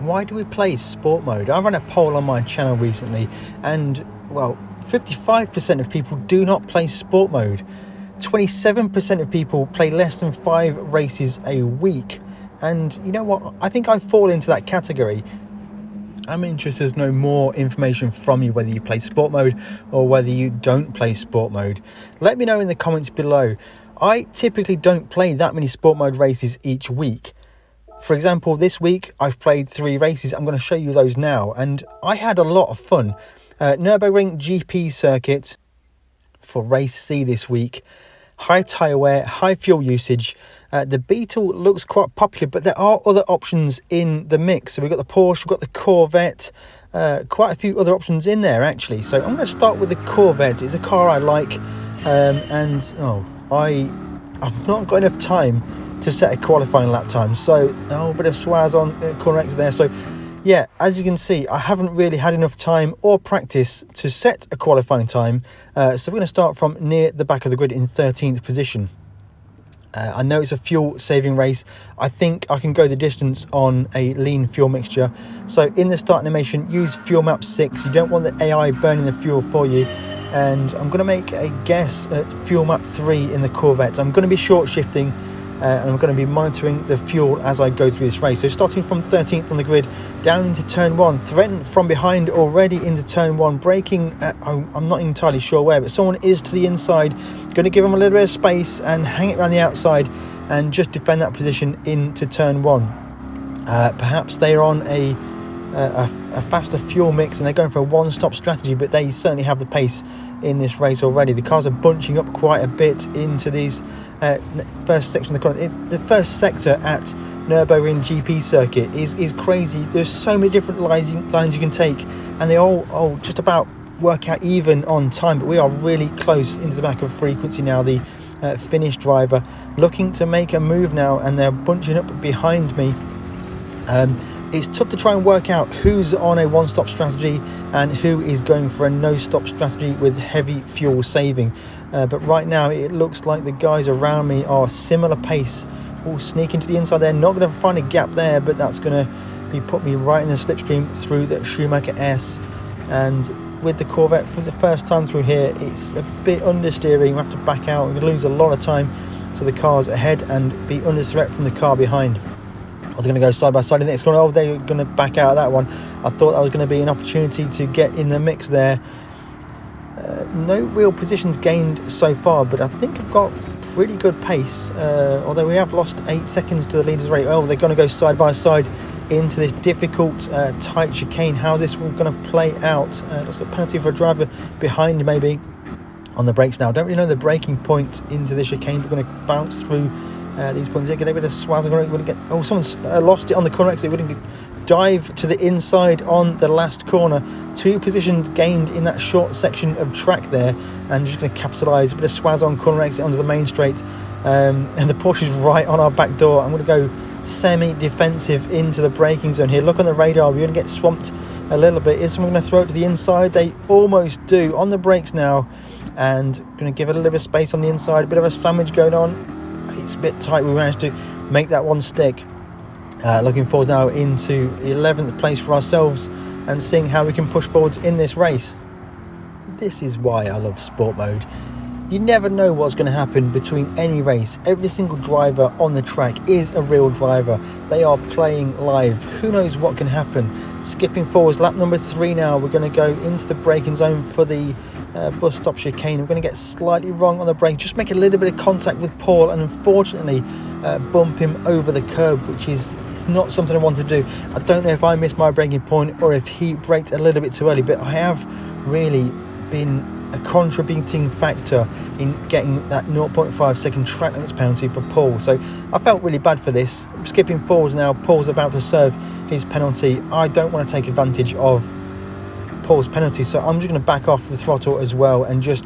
why do we play sport mode? I ran a poll on my channel recently, and well, 55% of people do not play sport mode. 27% of people play less than 5 races a week. And you know what? I think I fall into that category. I'm interested to know more information from you, whether you play sport mode or whether you don't play sport mode. Let me know in the comments below. I typically don't play that many sport mode races each week. For example, this week I've played 3 races. I'm going to show you those now, and I had a lot of fun. Nürburgring GP circuit for race C this week. High tyre wear, high fuel usage. The Beetle looks quite popular, but there are other options in the mix. So we've got the Porsche, we've got the Corvette, quite a few other options in there actually. So I'm going to start with the Corvette. It's a car I like, and I've not got enough time to set a qualifying lap time, so a bit of swaz on corner exit there. So yeah, as you can see, I haven't really had enough time or practice to set a qualifying time, so we're going to start from near the back of the grid in 13th position. I know it's a fuel saving race. I think I can go the distance on a lean fuel mixture. So in the start animation, use fuel map 6. You don't want the AI burning the fuel for you. And I'm going to make a guess at fuel map 3 in the Corvette. I'm going to be short shifting, and I'm going to be monitoring the fuel as I go through this race. So starting from 13th on the grid, down into turn 1, threatened from behind already into turn 1, braking I'm not entirely sure where, but someone is to the inside. Going to give them a little bit of space and hang it around the outside and just defend that position into turn 1. Perhaps they're on a faster fuel mix and they're going for a one-stop strategy, but they certainly have the pace in this race already. The cars are bunching up quite a bit into these first section of the corner. The first sector at Nürburgring GP circuit is crazy. There's so many different lines you can take, and they all just about work out even on time, but we are really close into the back of frequency now. The Finnish driver looking to make a move now, and they're bunching up behind me. It's tough to try and work out who's on a one-stop strategy and who is going for a no-stop strategy with heavy fuel saving. But right now it looks like the guys around me are similar pace. All sneak into the inside there. Not going to find a gap there, but that's going to be put me right in the slipstream through the Schumacher S. And with the Corvette for the first time through here, it's a bit understeering. We have to back out. We're going to lose a lot of time to the cars ahead and be under threat from the car behind. I was going to go side by side in the next corner. Oh, they're going to back out of that one. I thought that was going to be an opportunity to get in the mix there. No real positions gained so far, but I think I've got pretty good pace. Although we have lost 8 seconds to the leaders' rate. Oh, they're going to go side by side into this difficult, tight chicane. How's this one going to play out? Looks like a penalty for a driver behind maybe on the brakes now. I don't really know the braking point into the chicane. We're going to bounce through these points here, get a bit of swaz. I'm going to get. Oh, someone's lost it on the corner exit. We're going to dive to the inside on the last corner. 2 positions gained in that short section of track there, and just going to capitalise a bit of swaz on corner exit onto the main straight. And the Porsche is right on our back door. I'm going to go semi-defensive into the braking zone here. Look on the radar. We're going to get swamped a little bit. Is someone going to throw it to the inside? They almost do. On the brakes now, and going to give it a little bit of space on the inside. A bit of a sandwich going on. It's a bit tight. We managed to make that one stick. Looking forward now into 11th place for ourselves and seeing how we can push forwards in this race. This is why I love sport mode. You never know what's going to happen between any race. Every single driver on the track is a real driver. They are playing live. Who knows what can happen? Skipping forwards, lap number 3 now. We're going to go into the braking zone for the bus stop chicane. We're going to get slightly wrong on the brake, just make a little bit of contact with Paul, and unfortunately bump him over the curb, which is not something I want to do. I don't know if I missed my braking point or if he braked a little bit too early, but I have really been a contributing factor in getting that 0.5 second track limits penalty for Paul. So I felt really bad for this. I'm skipping forwards now. Paul's about to serve his penalty. I don't want to take advantage of Paul's penalty, so I'm just going to back off the throttle as well and just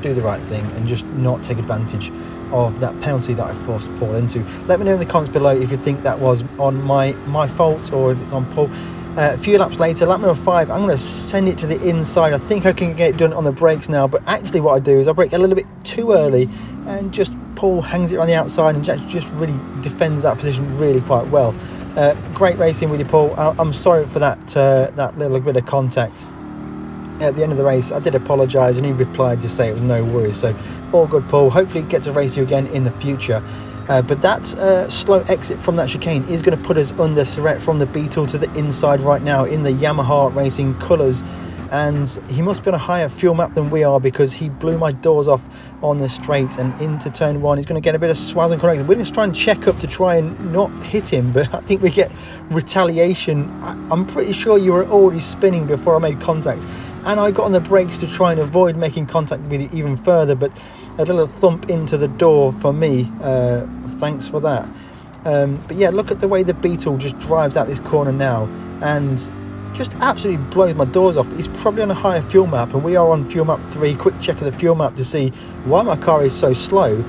do the right thing and just not take advantage of that penalty that I forced Paul into. Let me know in the comments below if you think that was on my fault or if it's on Paul. A few laps later, lap number 5, I'm going to send it to the inside. I think I can get it done on the brakes now, but actually what I do is I brake a little bit too early and just Paul hangs it on the outside and just really defends that position really quite well. Great racing with you, Paul. I'm sorry for that little bit of contact at the end of the race. I did apologise, and he replied to say it was no worries. So all good, Paul. Hopefully get to race you again in the future. But that slow exit from that chicane is going to put us under threat from the Beetle to the inside right now in the Yamaha Racing colours. And he must be on a higher fuel map than we are, because he blew my doors off on the straight and into turn one. He's going to get a bit of swaz and correction. We're going to try and check up to try and not hit him, but I think we get retaliation. I'm pretty sure you were already spinning before I made contact, and I got on the brakes to try and avoid making contact with you even further, but a little thump into the door for me. Thanks for that. But yeah, look at the way the Beetle just drives out this corner now and just absolutely blows my doors off. He's probably on a higher fuel map, and we are on fuel map 3. Quick check of the fuel map to see why my car is so slow.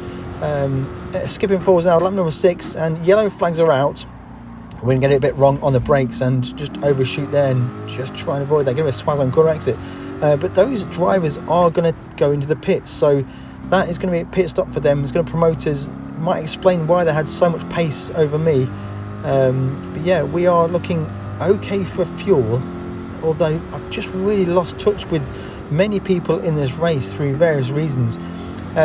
Skipping forwards now, lap number 6, and yellow flags are out. We're going to get it a bit wrong on the brakes and just overshoot there and just try and avoid that. Give it a swaz on corner exit. But those drivers are going to go into the pits, so that is going to be a pit stop for them. It's going to promote us. Might explain why they had so much pace over me. But yeah, we are looking okay for fuel, although I've just really lost touch with many people in this race through various reasons.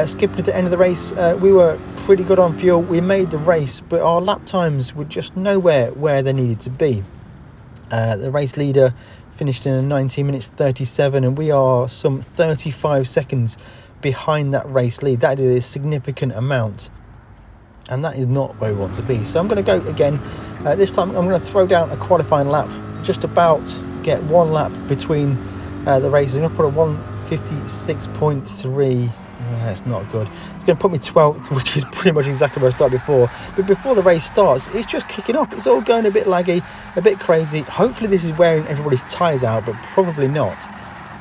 Skipping to the end of the race, we were pretty good on fuel. We made the race, but our lap times were just nowhere where they needed to be. The race leader finished in a 19 minutes 37, and we are some 35 seconds behind that race lead. That is a significant amount, and that is not where we want to be. So I'm going to go again. This time I'm going to throw down a qualifying lap, just about get one lap between the races. I'm going to put a 156.3. That's not good. It's going to put me 12th, which is pretty much exactly where I started before. But before the race starts, it's just kicking off. It's all going a bit laggy, a bit crazy. Hopefully this is wearing everybody's tyres out, but probably not.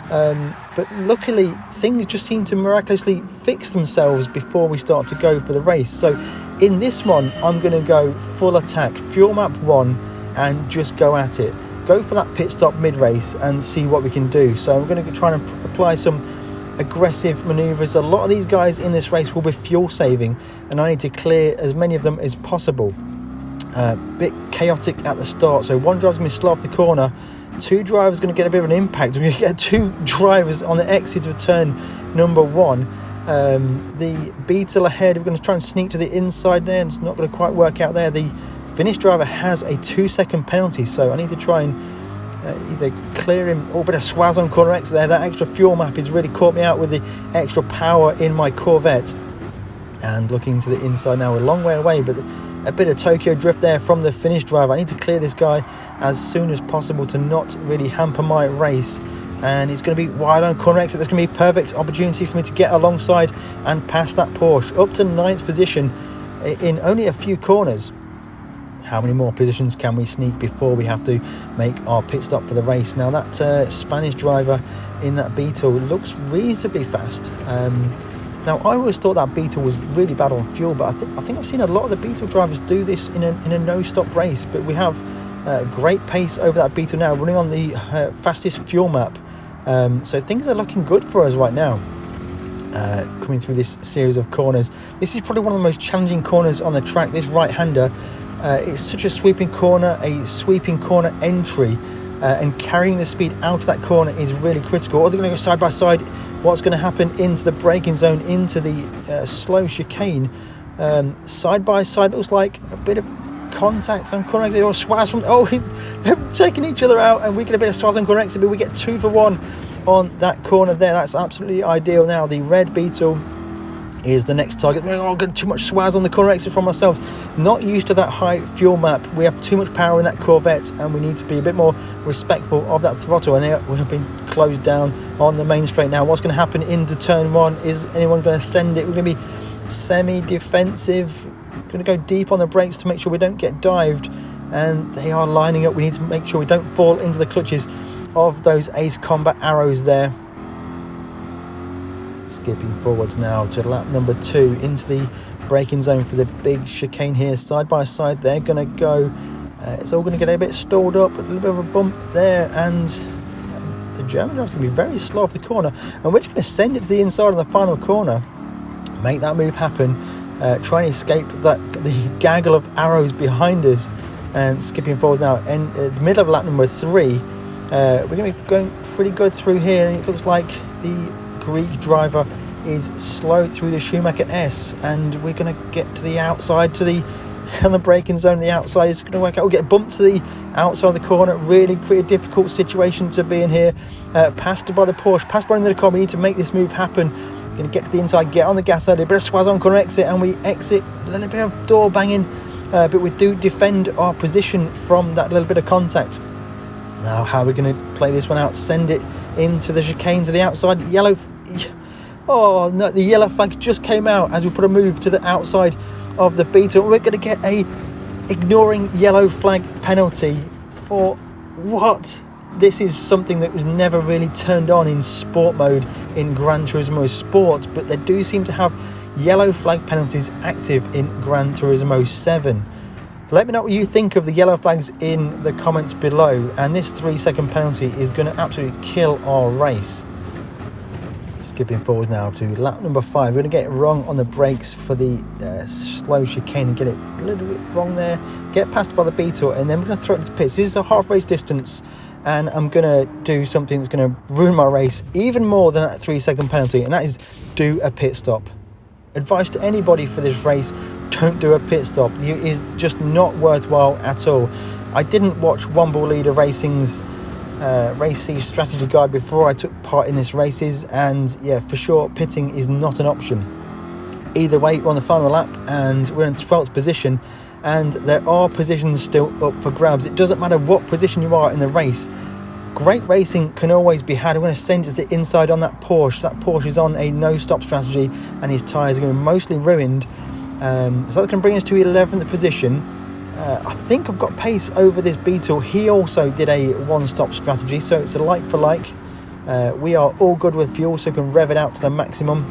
But luckily things just seem to miraculously fix themselves before we start to go for the race. So in this one I'm going to go full attack, fuel map 1, and just go at it. Go for that pit stop mid-race and see what we can do. So I'm going to try and apply some aggressive manoeuvres. A lot of these guys in this race will be fuel saving, and I need to clear as many of them as possible. Bit chaotic at the start, so one driver's going to be slow off the corner, 2 drivers going to get a bit of an impact. We're going to get 2 drivers on the exit of turn number 1. The Beetle ahead, we're going to try and sneak to the inside there, and it's not going to quite work out there. The finish driver has a 2-second penalty, so I need to try and either clear him or a bit of swaz on corner exit there. That extra fuel map has really caught me out with the extra power in my Corvette. And looking to the inside now, we're a long way away, but a bit of Tokyo drift there from the finish driver. I need to clear this guy as soon as possible to not really hamper my race. And it's going to be wide on corner exit. That's going to be a perfect opportunity for me to get alongside and pass that Porsche up to 9th position in only a few corners. How many more positions can we sneak before we have to make our pit stop for the race? Now that Spanish driver in that Beetle looks reasonably fast. Now I always thought that Beetle was really bad on fuel, but I think I've seen a lot of the Beetle drivers do this in a no-stop race. But we have great pace over that Beetle now, running on the fastest fuel map. So things are looking good for us right now. Coming through this series of corners, this is probably one of the most challenging corners on the track. This right-hander. It's such a sweeping corner entry, and carrying the speed out of that corner is really critical. Or they're going to go side by side. What's going to happen into the braking zone, into the slow chicane? Side by side, looks like a bit of contact on corner exit, or swaz from. Oh, they're taking each other out, and we get a bit of swaz on corner exit, but we get 2 for 1 on that corner there. That's absolutely ideal. Now the red Beetle is the next target. We're getting too much swaz on the corner exit from ourselves. Not used to that high fuel map. We have too much power in that Corvette, and we need to be a bit more respectful of that throttle. And we have been closed down on the main straight now. What's going to happen into turn 1? Is anyone going to send it? We're going to be semi-defensive. Going to go deep on the brakes to make sure we don't get dived. And they are lining up. We need to make sure we don't fall into the clutches of those Ace Combat arrows there. Skipping forwards now to lap number 2 into the braking zone for the big chicane here. Side by side, they're going to go. It's all going to get a bit stalled up, a little bit of a bump there, and the German driver's going to be very slow off the corner. And we're just going to send it to the inside on the final corner, make that move happen, try and escape the gaggle of arrows behind us. and skipping forwards now. And the middle of lap number 3, we're going to be going pretty good through here. It looks like the Greek driver is slow through the Schumacher S, and we're going to get to the outside, to the on the braking zone. The outside is going to work out. We'll get bumped to the outside of the corner. Really pretty difficult situation to be in here. Passed by the Porsche, passed by the car. We need to make this move happen. Going to get to the inside, get on the gas side, a bit of Swazon corner exit, and we exit. A little bit of door banging, but we do defend our position from that little bit of contact. Now, how are we going to play this one out? Send it into the chicane to the outside. Yellow. Oh no, the yellow flag just came out as we put a move to the outside of the Beetle. We're going to get a ignoring yellow flag penalty for what? This is something that was never really turned on in sport mode in Gran Turismo Sport, but they do seem to have yellow flag penalties active in Gran Turismo 7. Let me know what you think of the yellow flags in the comments below, and this 3-second penalty is going to absolutely kill our race. Skipping forwards now to lap number 5. We're going to get it wrong on the brakes for the slow chicane and get it a little bit wrong there. Get passed by the Beetle, and then we're going to throw it to pits. This is a half race distance, and I'm going to do something that's going to ruin my race even more than that 3-second penalty, and that is do a pit stop. Advice to anybody for this race: don't do a pit stop. It is just not worthwhile at all. I didn't watch Womble Leader Racing's Race C strategy guide before I took part in this races, and yeah, for sure pitting is not an option. Either way, we're on the final lap and we're in 12th position, and there are positions still up for grabs. It doesn't matter what position you are in the race. Great racing can always be had. I'm going to send it to the inside on that Porsche. That Porsche is on a no-stop strategy, and his tyres are going to be mostly ruined. So that can bring us to 11th position. I think I've got pace over this Beetle. He also did a one-stop strategy, so it's a like for like. We are all good with fuel, so we can rev it out to the maximum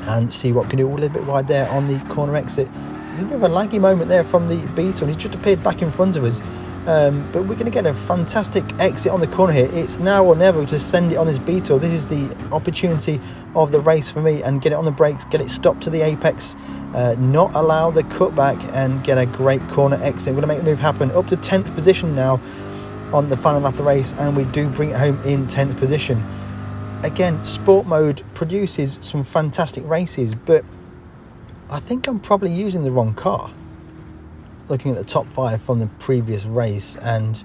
and see what we can do. A little bit wide there on the corner exit. A little bit of a laggy moment there from the Beetle. He just appeared back in front of us. But we're going to get a fantastic exit on the corner here. It's now or never to send it on this Beetle. This is the opportunity of the race for me, and get it on the brakes, get it stopped to the apex, not allow the cutback, and get a great corner exit. We're going to make the move happen. Up to 10th position now on the final lap of the race, and we do bring it home in 10th position. Again, sport mode produces some fantastic races, but I think I'm probably using the wrong car. Looking at the top 5 from the previous race, and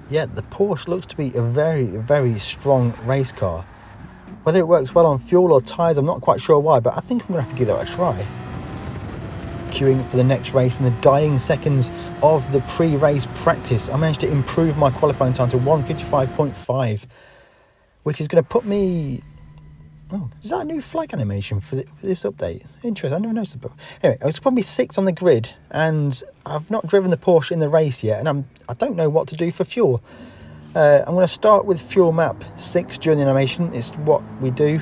yeah, the Porsche looks to be a very, very strong race car. Whether it works well on fuel or tyres, I'm not quite sure why, but I think I'm going to have to give that a try. Queuing for the next race in the dying seconds of the pre-race practice, I managed to improve my qualifying time to 1:55.5, which is going to put me... Oh, is that a new flag animation for this update? Interesting, I never noticed it. Anyway, I was probably 6th on the grid, and I've not driven the Porsche in the race yet, and I don't know what to do for fuel. I'm going to start with fuel map 6 during the animation. It's what we do,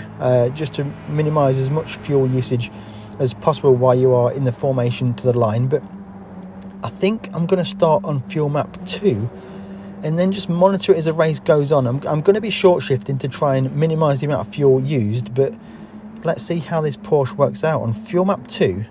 just to minimise as much fuel usage as possible while you are in the formation to the line. But I think I'm going to start on fuel map 2, and then just monitor it as the race goes on. I'm going to be short shifting to try and minimise the amount of fuel used, but let's see how this Porsche works out on fuel map 2,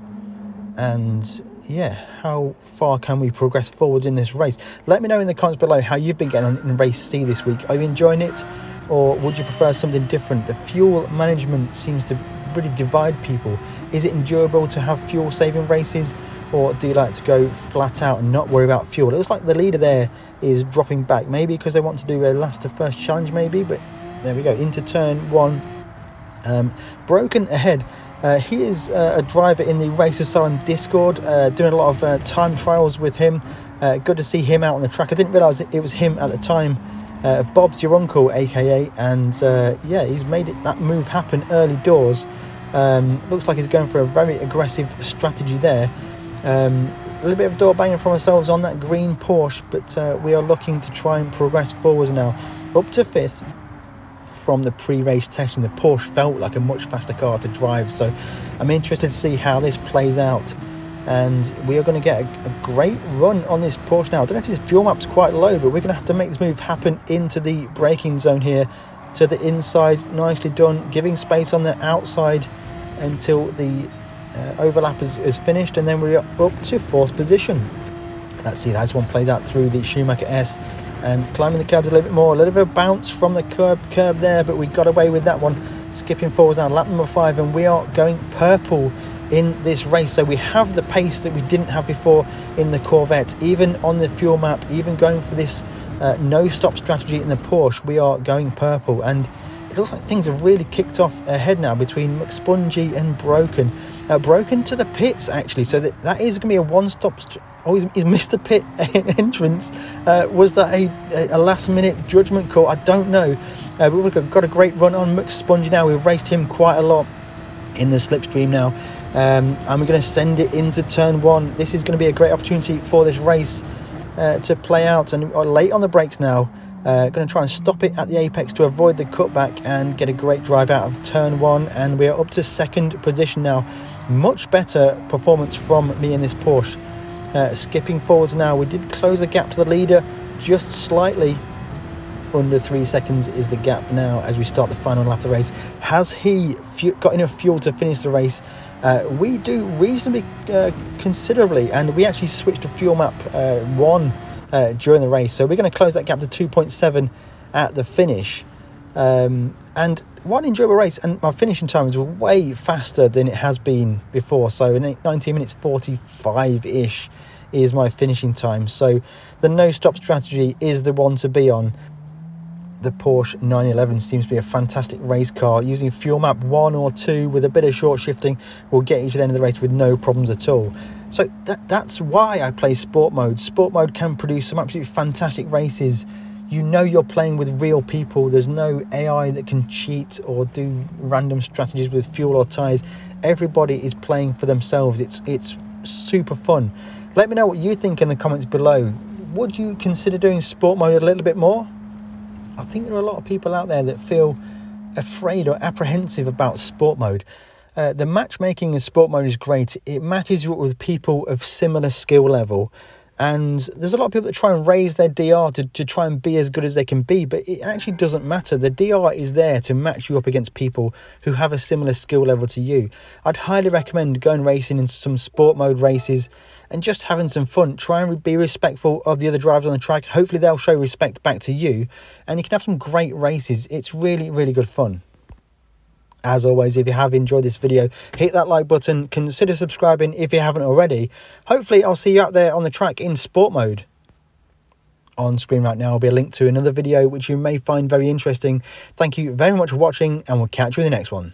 and yeah, how far can we progress forwards in this race. Let me know in the comments below how you've been getting on in race C this week. Are you enjoying it, or would you prefer something different? The fuel management seems to really divide people. Is it endurable to have fuel saving races, or do you like to go flat out and not worry about fuel? It looks like the leader there is dropping back, maybe because they want to do a last to first challenge maybe, but there we go, into turn 1. Broken ahead. He is a driver in the Race Asylum Discord, doing a lot of time trials with him. Good to see him out on the track. I didn't realise it was him at the time. Bob's your uncle, aka, and yeah, he's made that move happen early doors. Looks like he's going for a very aggressive strategy there. A little bit of door banging from ourselves on that green Porsche, but we are looking to try and progress forwards now. Up to 5th from the pre-race testing. The Porsche felt like a much faster car to drive, so I'm interested to see how this plays out. And we are going to get a great run on this Porsche now. I don't know if this fuel map's quite low, but we're going to have to make this move happen into the braking zone here, to the inside. Nicely done, giving space on the outside until the overlap is finished, and then we're up to 4th position. Let's see how this one plays out through the Schumacher S, and climbing the curbs a little bit more. A little bit of a bounce from the curb there, but we got away with that one. Skipping forwards now, lap number 5, and we are going purple in this race. So we have the pace that we didn't have before in the Corvette. Even on the fuel map, even going for this no stop strategy in the Porsche, we are going purple, and it looks like things have really kicked off ahead now between McSpongy and Broken. Broken to the pits actually, so that is going to be a one-stop. He's missed the pit entrance. Was that a last-minute judgment call? I don't know. But we've got a great run on McSpongy now. We've raced him quite a lot in the slipstream now, and we're going to send it into turn 1. This is going to be a great opportunity for this race to play out, and late on the brakes now. Going to try and stop it at the apex to avoid the cutback and get a great drive out of turn 1, and we are up to 2nd position now. Much better performance from me in this Porsche. Skipping forwards now, we did close the gap to the leader just slightly. Under 3 seconds is the gap now as we start the final lap of the race. Has he got enough fuel to finish the race? We do reasonably considerably, and we actually switched to fuel map 1 during the race, so we're going to close that gap to 2.7 at the finish. And what an enjoyable race, and my finishing times were way faster than it has been before. So in 19 minutes 45-ish is my finishing time, so the no stop strategy is the one to be on. The Porsche 911 seems to be a fantastic race car. Using fuel map 1 or 2 with a bit of short shifting will get you to the end of the race with no problems at all. So that's why I play sport mode. Sport mode can produce some absolutely fantastic races. You know you're playing with real people. There's no AI that can cheat or do random strategies with fuel or tyres. Everybody is playing for themselves. It's super fun. Let me know what you think in the comments below. Would you consider doing sport mode a little bit more? I think there are a lot of people out there that feel afraid or apprehensive about sport mode. The matchmaking in sport mode is great. It matches you up with people of similar skill level, and there's a lot of people that try and raise their DR to try and be as good as they can be, but it actually doesn't matter. The DR is there to match you up against people who have a similar skill level to you. I'd highly recommend going racing in some sport mode races and just having some fun. Try and be respectful of the other drivers on the track. Hopefully they'll show respect back to you, and you can have some great races. It's really, really good fun. As always, if you have enjoyed this video, hit that like button. Consider subscribing if you haven't already. Hopefully I'll see you out there on the track in sport mode. On screen right now will be a link to another video which you may find very interesting. Thank you very much for watching, and we'll catch you in the next one.